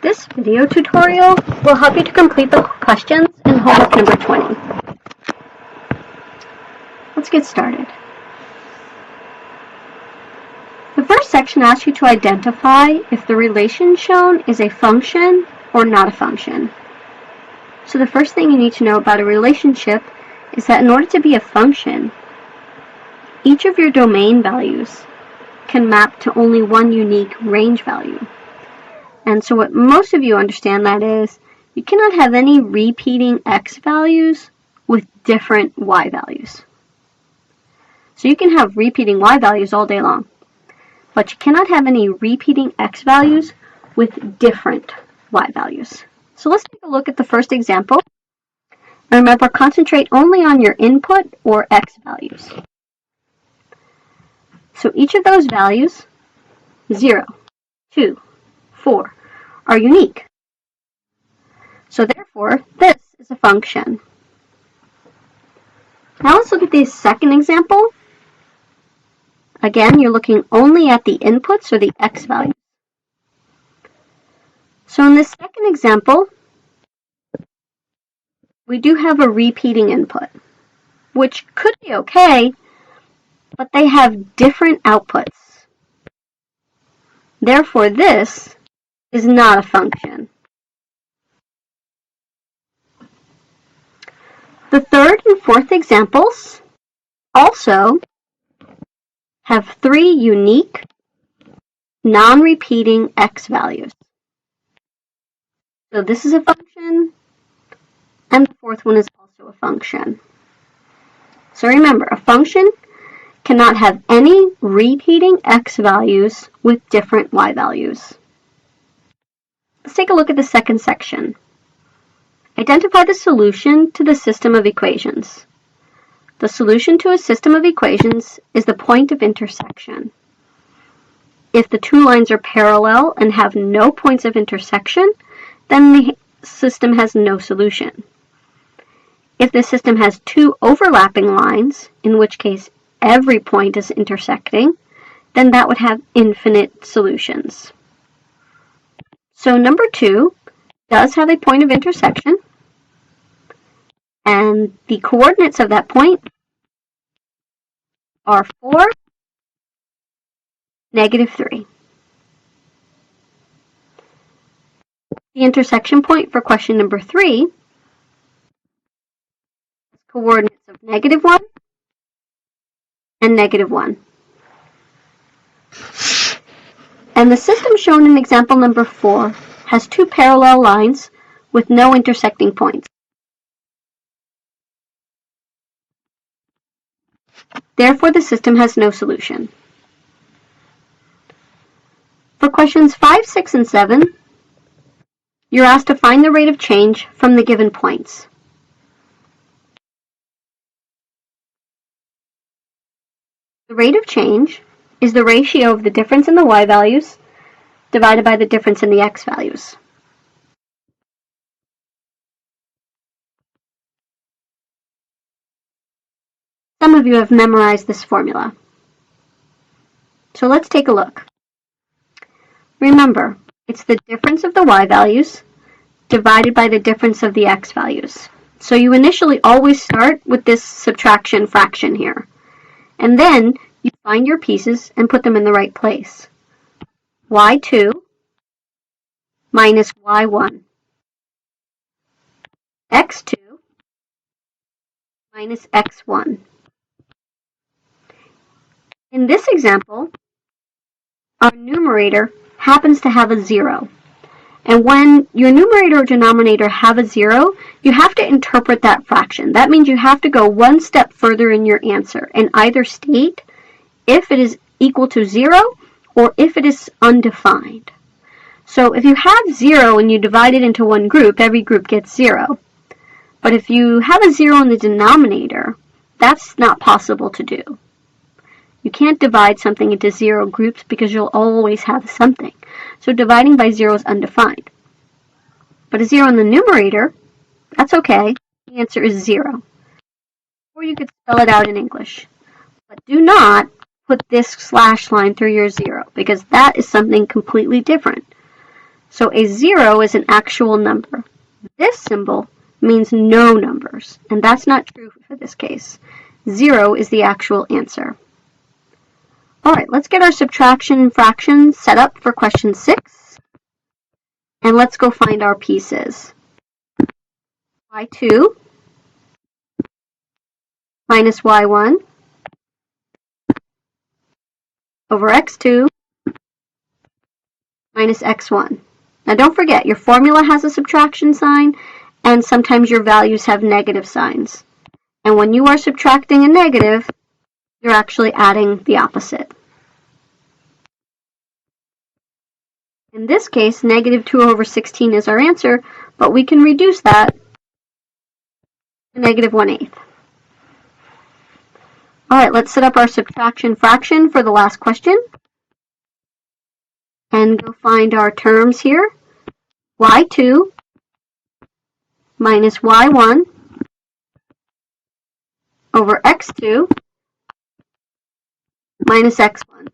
This video tutorial will help you to complete the questions in homework number 20. Let's get started. The first section asks you to identify if the relation shown is a function or not a function. So the first thing you need to know about a relationship is that in order to be a function, each of your domain values can map to only one unique range value. And so what most of you understand that is, you cannot have any repeating x values with different y values. So you can have repeating y values all day long, but you cannot have any repeating x values with different y values. So let's take a look at the first example. And remember, concentrate only on your input or x values. So each of those values, 0, 2, 4, are unique. So therefore, this is a function. Now let's look at the second example. Again, you're looking only at the inputs or the x values. So in this second example, we do have a repeating input, which could be okay, but they have different outputs. Therefore, this is not a function. The third and fourth examples also have 3 unique, non-repeating x values. So this is a function, and the fourth one is also a function. So remember, a function cannot have any repeating x values with different y values. Let's take a look at the second section. Identify the solution to the system of equations. The solution to a system of equations is the point of intersection. If the two lines are parallel and have no points of intersection, then the system has no solution. If the system has 2 overlapping lines, in which case every point is intersecting, then that would have infinite solutions. So number 2 does have a point of intersection, and the coordinates of that point are 4, -3. The intersection point for question number 3 is coordinates of -1 and -1. And the system shown in example number 4 has 2 parallel lines with no intersecting points. Therefore, the system has no solution. For questions 5, 6, and 7, you're asked to find the rate of change from the given points. The rate of change is the ratio of the difference in the y values divided by the difference in the x values. Some of you have memorized this formula. So let's take a look. Remember, it's the difference of the y values divided by the difference of the x values. So you initially always start with this subtraction fraction here. And then you find your pieces and put them in the right place. y2 minus y1. x2 minus x1. In this example, our numerator happens to have a 0. And when your numerator or denominator have a 0, you have to interpret that fraction. That means you have to go one step further in your answer and either state if it is equal to 0 or if it is undefined. So if you have 0 and you divide it into one group, every group gets 0. But if you have a 0 in the denominator, that's not possible to do. You can't divide something into 0 groups because you'll always have something. So dividing by 0 is undefined. But a 0 in the numerator, that's okay. The answer is 0. Or you could spell it out in English. But do not put this slash line through your 0 because that is something completely different. So a 0 is an actual number. This symbol means no numbers, and that's not true for this case. 0 is the actual answer. All right, let's get our subtraction and fractions set up for question 6. And let's go find our pieces. y2 minus y1 over x2 minus x1. Now don't forget, your formula has a subtraction sign, and sometimes your values have negative signs. And when you are subtracting a negative, you're actually adding the opposite. In this case, negative 2 over 16 is our answer, but we can reduce that to negative 1/8. All right, let's set up our subtraction fraction for the last question. And go find our terms here. y2 minus y1 over x2 minus x1.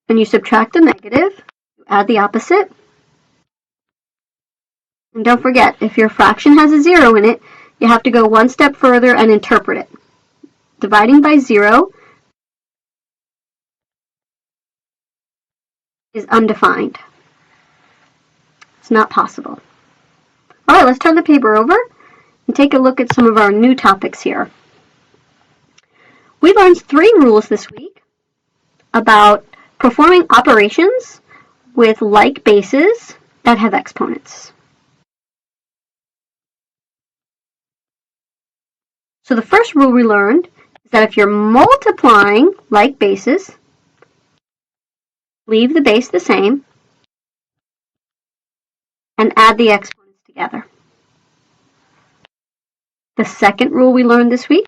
When you subtract a negative, you add the opposite. And don't forget, if your fraction has a 0 in it, you have to go one step further and interpret it. Dividing by 0 is undefined. It's not possible. All right, let's turn the paper over and take a look at some of our new topics here. We learned 3 rules this week about performing operations with like bases that have exponents. So the first rule we learned is that if you're multiplying like bases, leave the base the same and add the exponents together. The second rule we learned this week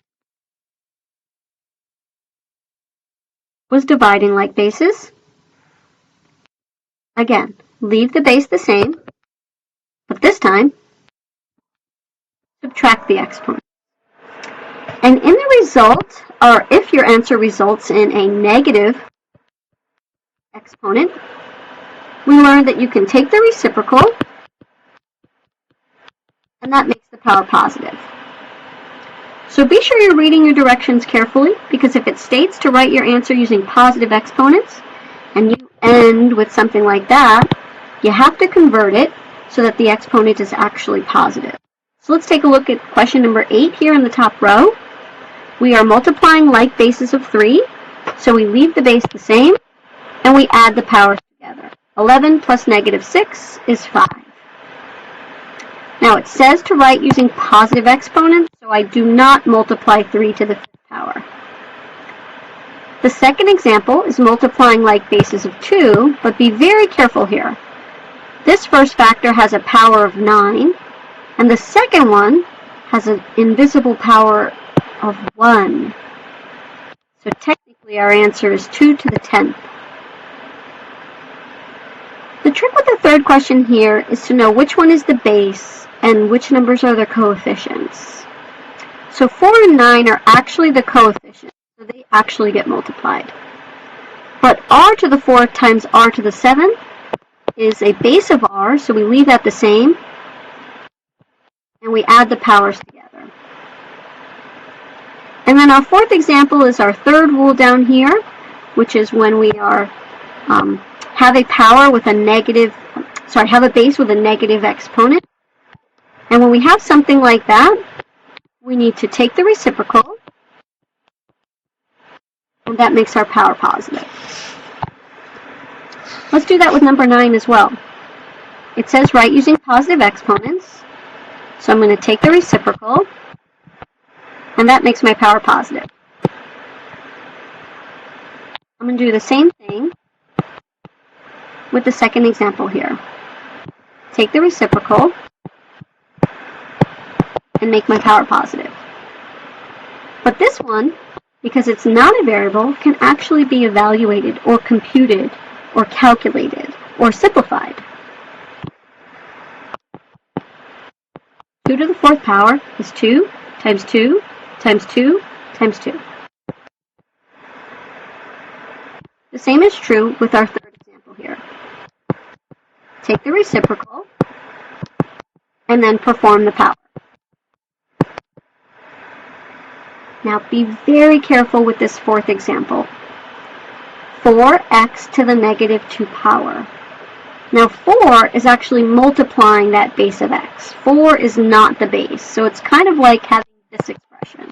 was dividing like bases. Again, leave the base the same, but this time, subtract the exponent. And in the result, or if your answer results in a negative exponent, we learned that you can take the reciprocal, and that makes the power positive. So be sure you're reading your directions carefully, because if it states to write your answer using positive exponents, and you end with something like that, you have to convert it so that the exponent is actually positive. So let's take a look at question number 8 here in the top row. We are multiplying like bases of 3, so we leave the base the same, and we add the powers together. 11 plus negative 6 is 5. Now it says to write using positive exponents, so I do not multiply 3 to the 5th power. The second example is multiplying like bases of 2, but be very careful here. This first factor has a power of 9, and the second one has an invisible power of 1. So technically our answer is 2 to the 10th. The trick with the third question here is to know which one is the base and which numbers are the coefficients. So 4 and 9 are actually the coefficients, so they actually get multiplied. But r to the 4th times r to the 7th is a base of r, so we leave that the same, and we add the powers together. And then our fourth example is our third rule down here, which is when we are have a base with a negative exponent. And when we have something like that, we need to take the reciprocal, and that makes our power positive. Let's do that with number 9 as well. It says write using positive exponents, so I'm going to take the reciprocal, and that makes my power positive. I'm going to do the same thing with the second example here. Take the reciprocal and make my power positive. But this one, because it's not a variable, can actually be evaluated or computed or calculated or simplified. 2 to the 4th power is 2 times 2 times 2 times 2. The same is true with our third example here. take the reciprocal, and then perform the power. Now be very careful with this fourth example. 4x to the negative 2 power. Now 4 is actually multiplying that base of x. 4 is not the base, so it's kind of like having this expression.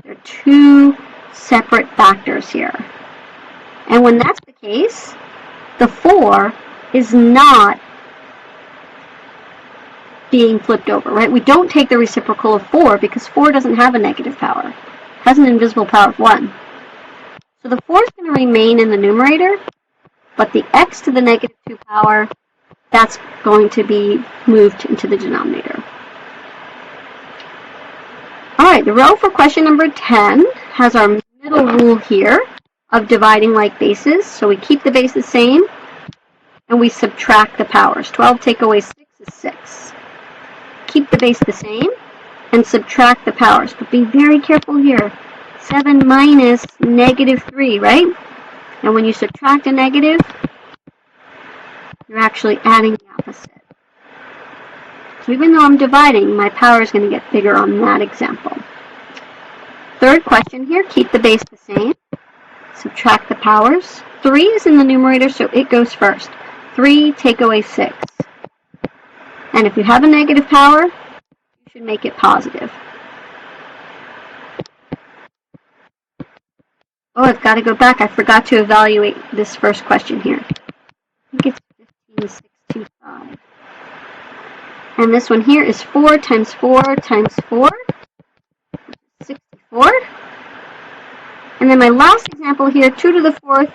There are two separate factors here. And when that's the case, the 4 is not being flipped over, right? We don't take the reciprocal of 4 because 4 doesn't have a negative power. It has an invisible power of 1. So the 4 is going to remain in the numerator, but the x to the negative 2 power, that's going to be moved into the denominator. Alright, the row for question number 10 has our middle rule here of dividing like bases. So we keep the base the same, and we subtract the powers. 12 take away 6 is 6. Keep the base the same, and subtract the powers. But be very careful here. 7 minus negative 3, right? And when you subtract a negative, you're actually adding the opposite. So even though I'm dividing, my power is going to get bigger on that example. Third question here, keep the base the same. Subtract the powers. 3 is in the numerator, so it goes first. 3 take away 6. And if you have a negative power, you should make it positive. Oh, I've got to go back. I forgot to evaluate this first question here. I think it's 15,625. And this one here is 4 times 4 times 4, 64. And then my last example here, 2 to the 4th,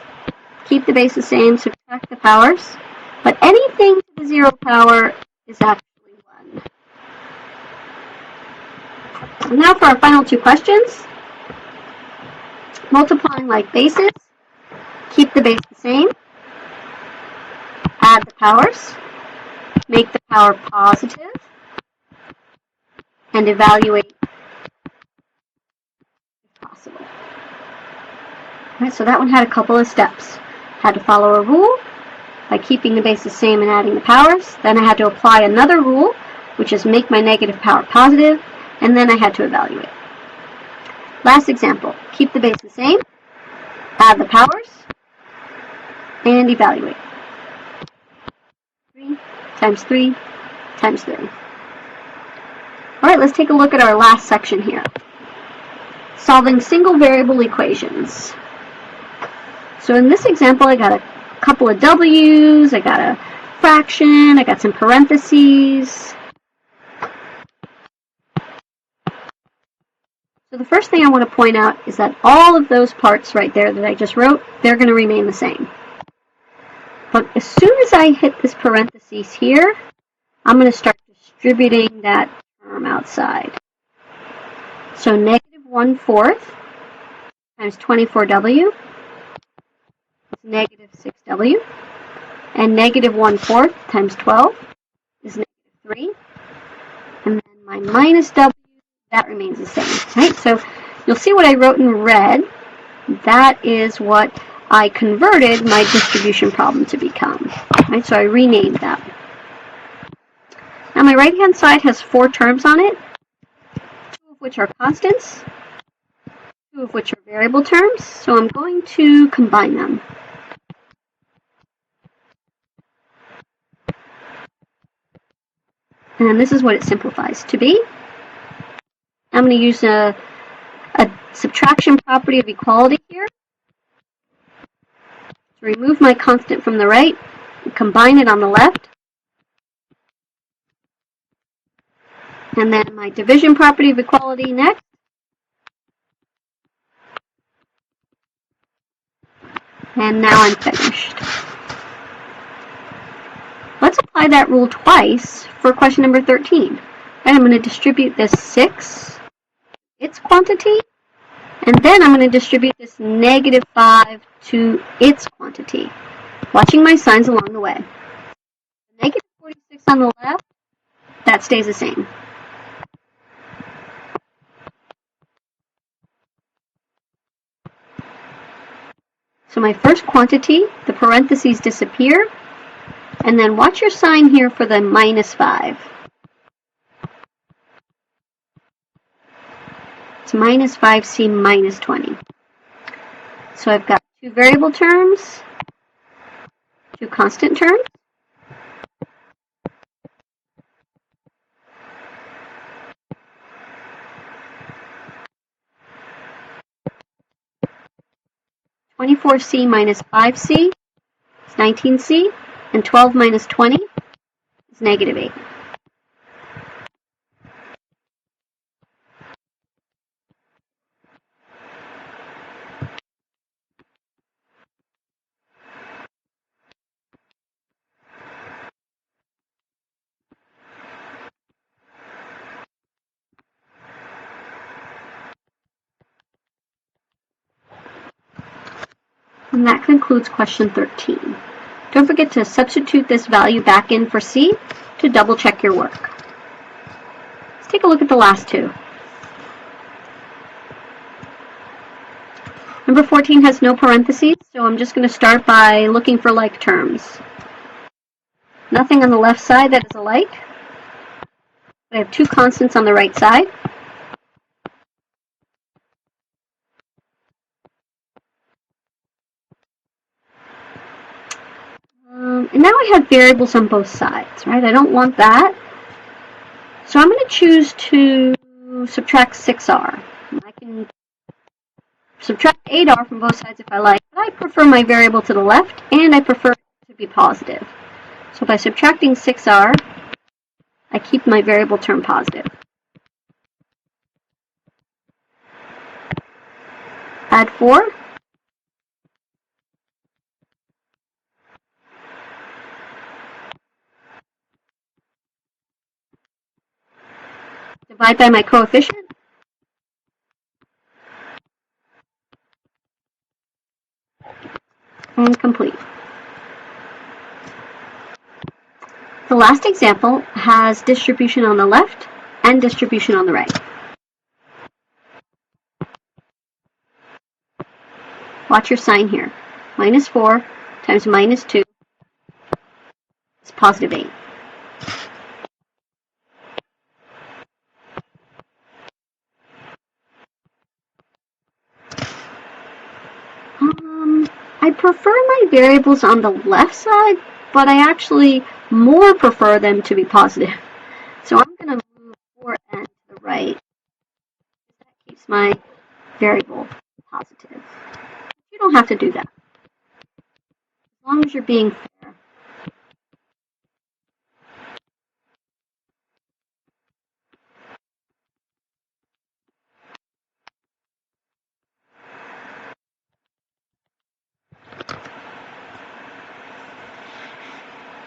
keep the base the same, subtract the powers. But anything to the 0 power is actually 1. So now for our final two questions. Multiplying like bases, keep the base the same, add the powers, make the power positive, and evaluate if possible. Right, so that one had a couple of steps. Had to follow a rule by keeping the base the same and adding the powers. Then I had to apply another rule, which is make my negative power positive, and then I had to evaluate. Last example, keep the base the same, add the powers, and evaluate. 3 times 3 times 3. Alright, let's take a look at our last section here. Solving single variable equations. So in this example, I got a couple of W's, I got a fraction, I got some parentheses. So the first thing I want to point out is that all of those parts right there that I just wrote, they're going to remain the same. But as soon as I hit this parentheses here, I'm going to start distributing that term outside. So negative 1/4 times 24W is negative 6W. And negative 1/4 times 12 is negative 3. And then my minus W, that remains the same, right? So you'll see what I wrote in red. That is what I converted my distribution problem to become, right? So I renamed that. Now my right-hand side has 4 terms on it, 2 of which are constants, 2 of which are variable terms. So I'm going to combine them. And this is what it simplifies to be. I'm going to use a subtraction property of equality here to remove my constant from the right and combine it on the left. And then my division property of equality next. And now I'm finished. Let's apply that rule twice for question number 13. And I'm going to distribute this 6, its quantity, and then I'm going to distribute this negative 5 to its quantity, watching my signs along the way. The negative 46 on the left, that stays the same. So my first quantity, the parentheses disappear, and then watch your sign here for the minus 5. It's minus 5c minus 20. So I've got two variable terms, two constant terms. (24c minus 5c is 19c, and 12 minus 20 is negative 8. And that concludes question 13. Don't forget to substitute this value back in for C to double check your work. Let's take a look at the last two. Number 14 has no parentheses, so I'm just going to start by looking for like terms. Nothing on the left side that is alike. I have two constants on the right side. And now I have variables on both sides, right? I don't want that. So I'm going to choose to subtract 6r. I can subtract 8r from both sides if I like, but I prefer my variable to the left, and I prefer it to be positive. So by subtracting 6r, I keep my variable term positive. Add 4. Divide by my coefficient. And complete. The last example has distribution on the left and distribution on the right. Watch your sign here. Minus 4 times minus 2 is positive 8. I prefer my variables on the left side, but I actually more prefer them to be positive. So I'm going to move 4n to the right. That keeps my variable positive. You don't have to do that, as long as you're being fair.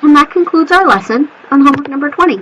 And that concludes our lesson on homework number 20.